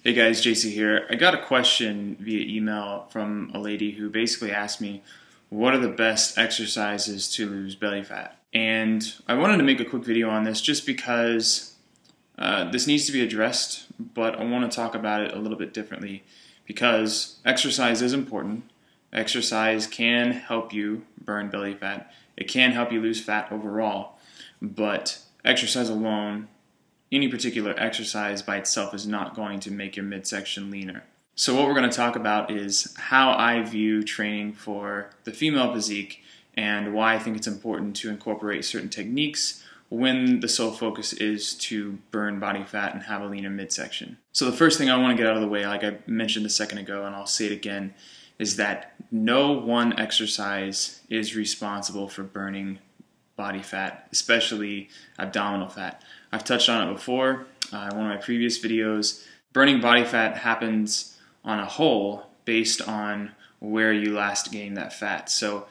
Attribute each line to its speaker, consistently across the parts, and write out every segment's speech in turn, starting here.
Speaker 1: Hey guys, JC here. I got a question via email from a lady who basically asked me, what are the best exercises to lose belly fat? And I wanted to make a quick video on this just because this needs to be addressed, but I want to talk about it a little bit differently because exercise is important. Exercise can help you burn belly fat. It can help you lose fat overall, but exercise alone, any particular exercise by itself is not going to make your midsection leaner. So what we're going to talk about is how I view training for the female physique and why I think it's important to incorporate certain techniques when the sole focus is to burn body fat and have a leaner midsection. So the first thing I want to get out of the way, like I mentioned a second ago, and I'll say it again, is that no one exercise is responsible for burning body fat, especially abdominal fat. I've touched on it before in one of my previous videos. Burning body fat happens on a whole based on where you last gained that fat. So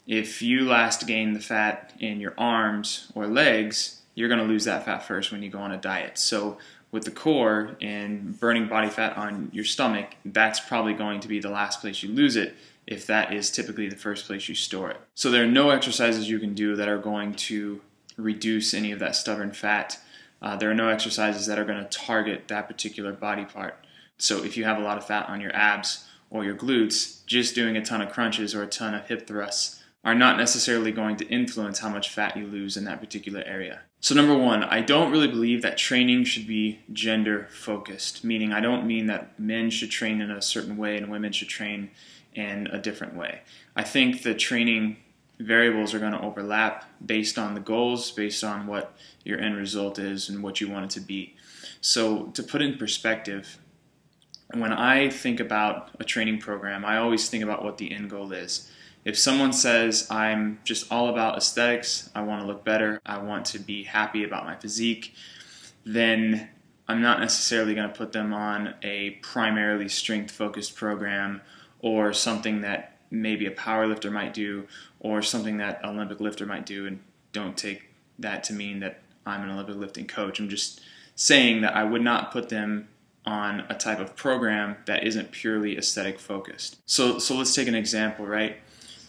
Speaker 1: if you last gained the fat in your arms or legs, you're going to lose that fat first when you go on a diet. So with the core and burning body fat on your stomach, that's probably going to be the last place you lose it, if that is typically the first place you store it. So there are no exercises you can do that are going to reduce any of that stubborn fat. There are no exercises that are going to target that particular body part. So if you have a lot of fat on your abs or your glutes, just doing a ton of crunches or a ton of hip thrusts are not necessarily going to influence how much fat you lose in that particular area. So number one, I don't really believe that training should be gender focused, meaning I don't mean that men should train in a certain way and women should train in a different way. I think the training variables are going to overlap based on the goals, based on what your end result is and what you want it to be. So to put in perspective, when I think about a training program, I always think about what the end goal is. If someone says, I'm just all about aesthetics, I want to look better, I want to be happy about my physique, then I'm not necessarily going to put them on a primarily strength-focused program or something that maybe a power lifter might do or something that an Olympic lifter might do, and don't take that to mean that I'm an Olympic lifting coach. I'm just saying that I would not put them on a type of program that isn't purely aesthetic focused. So let's take an example, right?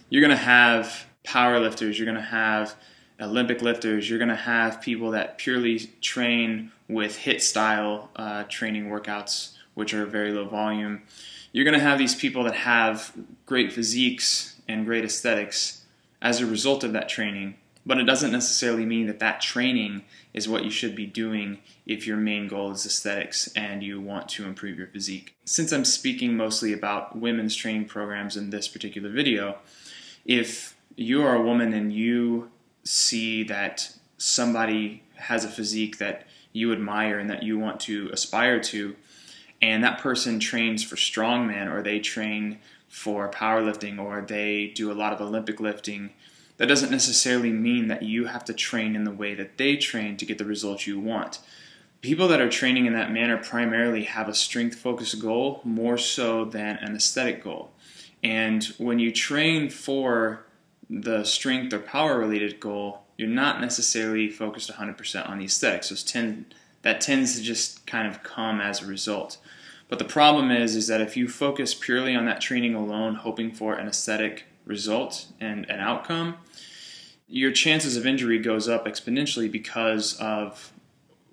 Speaker 1: You're going to have power lifters, you're going to have Olympic lifters, you're going to have people that purely train with HIIT style training workouts, which are very low volume. You're going to have these people that have great physiques and great aesthetics as a result of that training, but it doesn't necessarily mean that that training is what you should be doing if your main goal is aesthetics and you want to improve your physique. Since I'm speaking mostly about women's training programs in this particular video, if you are a woman and you see that somebody has a physique that you admire and that you want to aspire to, and that person trains for strongman or they train for powerlifting or they do a lot of Olympic lifting, that doesn't necessarily mean that you have to train in the way that they train to get the results you want. People that are training in that manner primarily have a strength-focused goal more so than an aesthetic goal. And when you train for the strength or power-related goal, you're not necessarily focused 100% on the aesthetics. That tends to just kind of come as a result. But the problem is that if you focus purely on that training alone, hoping for an aesthetic result and an outcome, your chances of injury goes up exponentially because of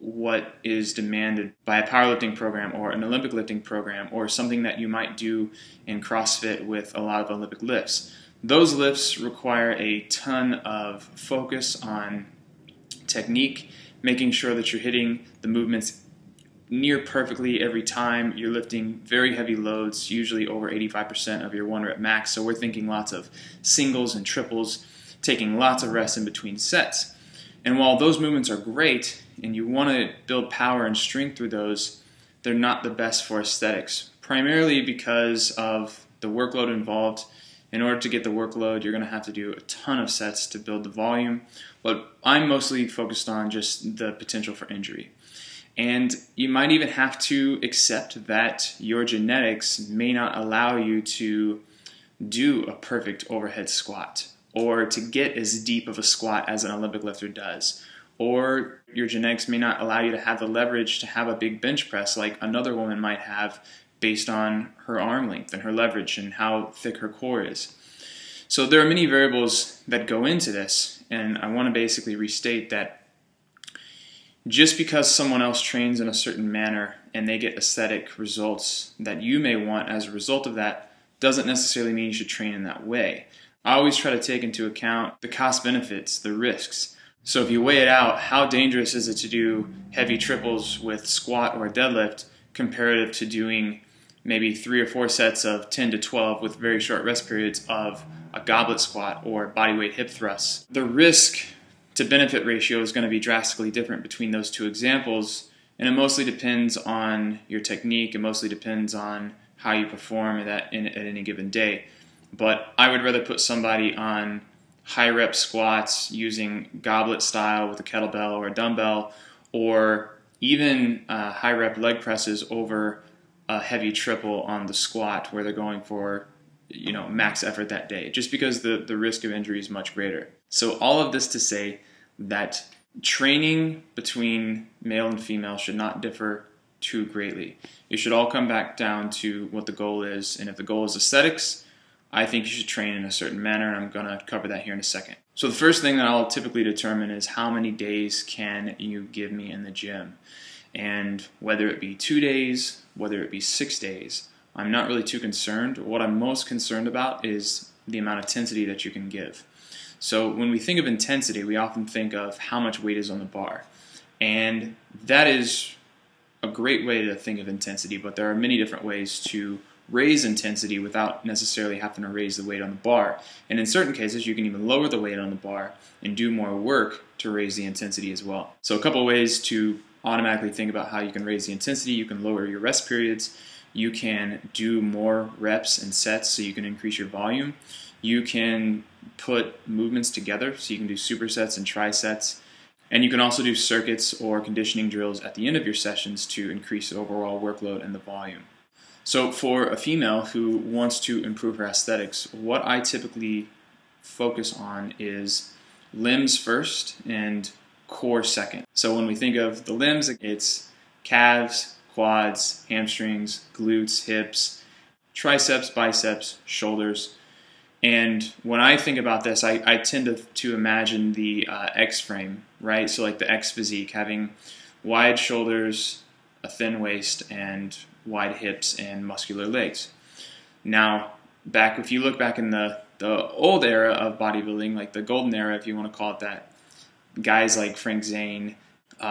Speaker 1: what is demanded by a powerlifting program or an Olympic lifting program or something that you might do in CrossFit with a lot of Olympic lifts. Those lifts require a ton of focus on technique, making sure that you're hitting the movements near perfectly every time. You're lifting very heavy loads, usually over 85% of your 1 rep max. So we're thinking lots of singles and triples, taking lots of rest in between sets. And while those movements are great and you want to build power and strength through those, they're not the best for aesthetics, primarily because of the workload involved. In order to get the workload, you're going to have to do a ton of sets to build the volume, but I'm mostly focused on just the potential for injury. And you might even have to accept that your genetics may not allow you to do a perfect overhead squat or to get as deep of a squat as an Olympic lifter does, or your genetics may not allow you to have the leverage to have a big bench press like another woman might have based on her arm length and her leverage and how thick her core is. So there are many variables that go into this, and I want to basically restate that just because someone else trains in a certain manner and they get aesthetic results that you may want as a result of that doesn't necessarily mean you should train in that way. I always try to take into account the cost benefits, the risks. So if you weigh it out, how dangerous is it to do heavy triples with squat or deadlift comparative to doing maybe 3 or 4 sets of 10 to 12 with very short rest periods of a goblet squat or bodyweight hip thrusts? The risk to benefit ratio is going to be drastically different between those two examples, and it mostly depends on your technique. It mostly depends on how you perform at any given day. But I would rather put somebody on high rep squats using goblet style with a kettlebell or a dumbbell, or even high rep leg presses over a heavy triple on the squat where they're going for max effort that day, just because the risk of injury is much greater. So all of this to say that training between male and female should not differ too greatly. It should all come back down to what the goal is, and if the goal is aesthetics, I think you should train in a certain manner, and I'm going to cover that here in a second. So the first thing that I'll typically determine is how many days can you give me in the gym, and whether it be 2 days, whether it be 6 days, I'm not really too concerned. What I'm most concerned about is the amount of intensity that you can give. So when we think of intensity, we often think of how much weight is on the bar. And that is a great way to think of intensity, but there are many different ways to raise intensity without necessarily having to raise the weight on the bar. And in certain cases, you can even lower the weight on the bar and do more work to raise the intensity as well. So a couple ways to automatically think about how you can raise the intensity. You can lower your rest periods. You can do more reps and sets so you can increase your volume. You can put movements together so you can do supersets and trisets. And you can also do circuits or conditioning drills at the end of your sessions to increase the overall workload and the volume. So for a female who wants to improve her aesthetics, what I typically focus on is limbs first and core second. So when we think of the limbs, it's calves, quads, hamstrings, glutes, hips, triceps, biceps, shoulders. And when I think about this, I tend to imagine the X frame, right? So like the X physique, having wide shoulders, a thin waist, and wide hips and muscular legs. Now, if you look back in the old era of bodybuilding, like the golden era, if you want to call it that, guys like Frank Zane,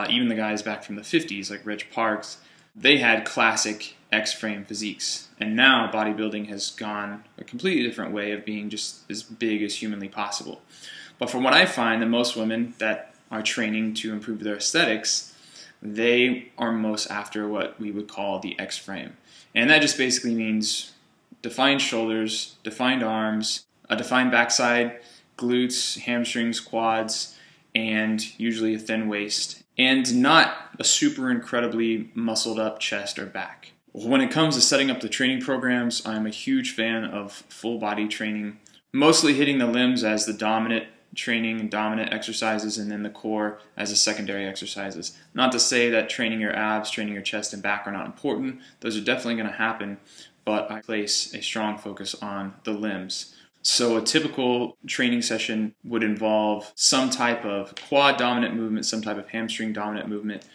Speaker 1: even the guys back from the 50s, like Reg Parks, they had classic X-frame physiques. And now bodybuilding has gone a completely different way of being just as big as humanly possible. But from what I find, that most women that are training to improve their aesthetics, they are most after what we would call the X-frame. And that just basically means defined shoulders, defined arms, a defined backside, glutes, hamstrings, quads, and usually a thin waist, and not a super incredibly muscled up chest or back. When it comes to setting up the training programs, I'm a huge fan of full body training, mostly hitting the limbs as the dominant training and dominant exercises, and then the core as the secondary exercises. Not to say that training your abs, training your chest and back are not important. Those are definitely going to happen, but I place a strong focus on the limbs. So a typical training session would involve some type of quad dominant movement, some type of hamstring dominant movement.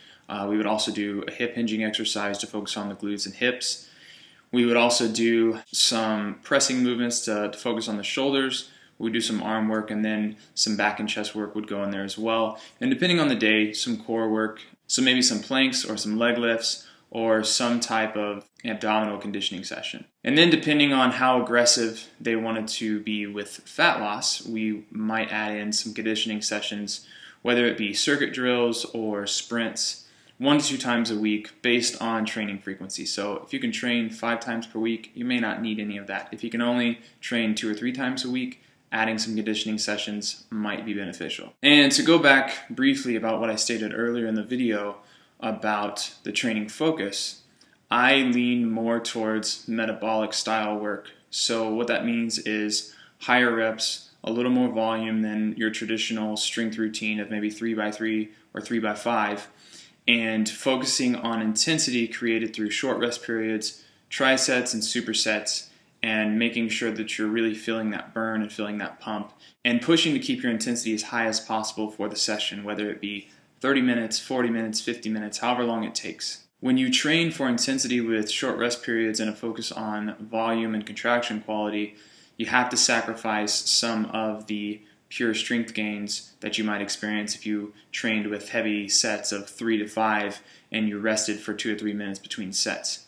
Speaker 1: We would also do a hip hinging exercise to focus on the glutes and hips. We would also do some pressing movements to focus on the shoulders. We'd do some arm work, and then some back and chest work would go in there as well. And depending on the day, some core work, so maybe some planks or some leg lifts or some type of abdominal conditioning session. And then depending on how aggressive they wanted to be with fat loss, we might add in some conditioning sessions, whether it be circuit drills or sprints, 1 to 2 times a week based on training frequency. So if you can train 5 times per week, you may not need any of that. If you can only train 2 or 3 times a week, adding some conditioning sessions might be beneficial. And to go back briefly about what I stated earlier in the video about the training focus, I lean more towards metabolic style work. So what that means is higher reps, a little more volume than your traditional strength routine of maybe 3x3 or 3x5, and focusing on intensity created through short rest periods, trisets and supersets, and making sure that you're really feeling that burn and feeling that pump, and pushing to keep your intensity as high as possible for the session, whether it be 30 minutes, 40 minutes, 50 minutes, however long it takes. When you train for intensity with short rest periods and a focus on volume and contraction quality, you have to sacrifice some of the pure strength gains that you might experience if you trained with heavy sets of 3 to 5 and you rested for 2 or 3 minutes between sets.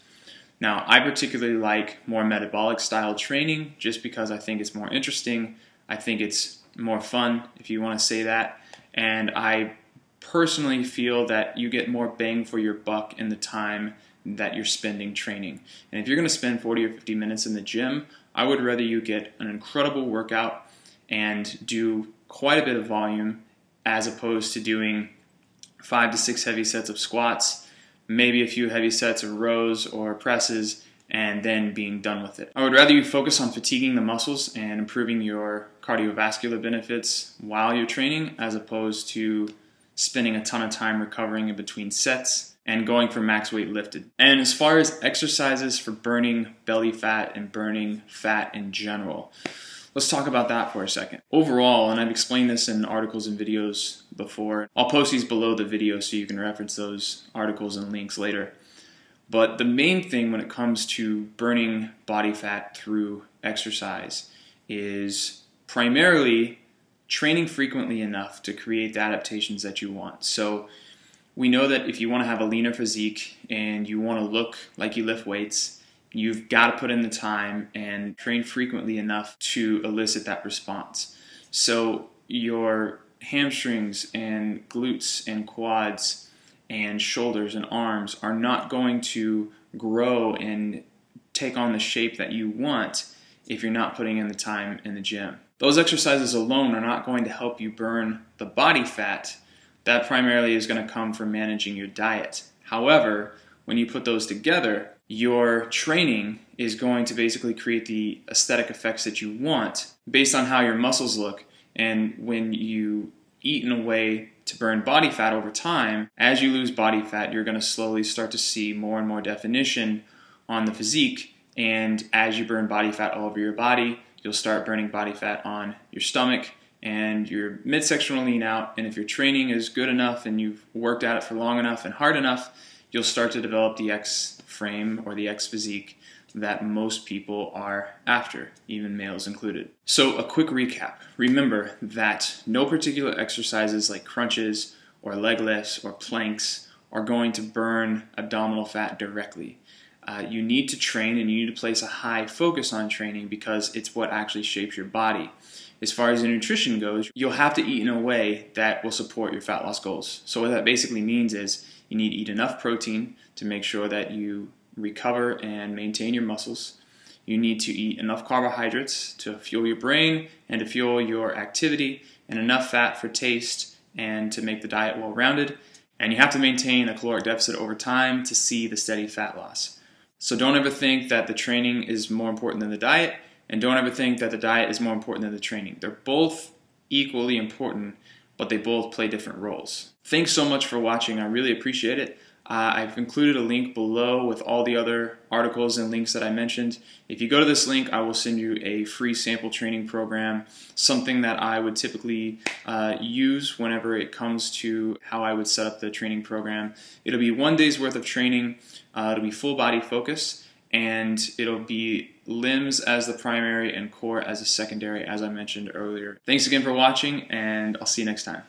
Speaker 1: Now, I particularly like more metabolic style training just because I think it's more interesting. I think it's more fun, if you want to say that. And I personally feel that you get more bang for your buck in the time that you're spending training. And if you're going to spend 40 or 50 minutes in the gym, I would rather you get an incredible workout and do quite a bit of volume as opposed to doing 5 to 6 heavy sets of squats, maybe a few heavy sets of rows or presses, and then being done with it. I would rather you focus on fatiguing the muscles and improving your cardiovascular benefits while you're training as opposed to spending a ton of time recovering in between sets and going for max weight lifted. And as far as exercises for burning belly fat and burning fat in general, let's talk about that for a second. Overall, and I've explained this in articles and videos before, I'll post these below the video so you can reference those articles and links later. But the main thing when it comes to burning body fat through exercise is primarily training frequently enough to create the adaptations that you want. So we know that if you want to have a leaner physique and you want to look like you lift weights, you've got to put in the time and train frequently enough to elicit that response. So your hamstrings and glutes and quads and shoulders and arms are not going to grow and take on the shape that you want if you're not putting in the time in the gym. Those exercises alone are not going to help you burn the body fat. That primarily is going to come from managing your diet. However, when you put those together, your training is going to basically create the aesthetic effects that you want based on how your muscles look. And when you eat in a way to burn body fat over time, as you lose body fat, you're going to slowly start to see more and more definition on the physique. And as you burn body fat all over your body, you'll start burning body fat on your stomach and your midsection will lean out. And if your training is good enough and you've worked at it for long enough and hard enough, you'll start to develop the X frame or the X physique that most people are after, even males included. So a quick recap. Remember that no particular exercises like crunches or leg lifts or planks are going to burn abdominal fat directly. You need to train and you need to place a high focus on training because it's what actually shapes your body. As far as the nutrition goes, you'll have to eat in a way that will support your fat loss goals. So what that basically means is you need to eat enough protein to make sure that you recover and maintain your muscles. You need to eat enough carbohydrates to fuel your brain and to fuel your activity, and enough fat for taste and to make the diet well-rounded. And you have to maintain a caloric deficit over time to see the steady fat loss. So don't ever think that the training is more important than the diet, and don't ever think that the diet is more important than the training. They're both equally important, but they both play different roles. Thanks so much for watching. I really appreciate it. I've included a link below with all the other articles and links that I mentioned. If you go to this link, I will send you a free sample training program, something that I would typically use whenever it comes to how I would set up the training program. It'll be 1 day's worth of training. It'll be full body focus, and it'll be limbs as the primary and core as a secondary, as I mentioned earlier. Thanks again for watching, and I'll see you next time.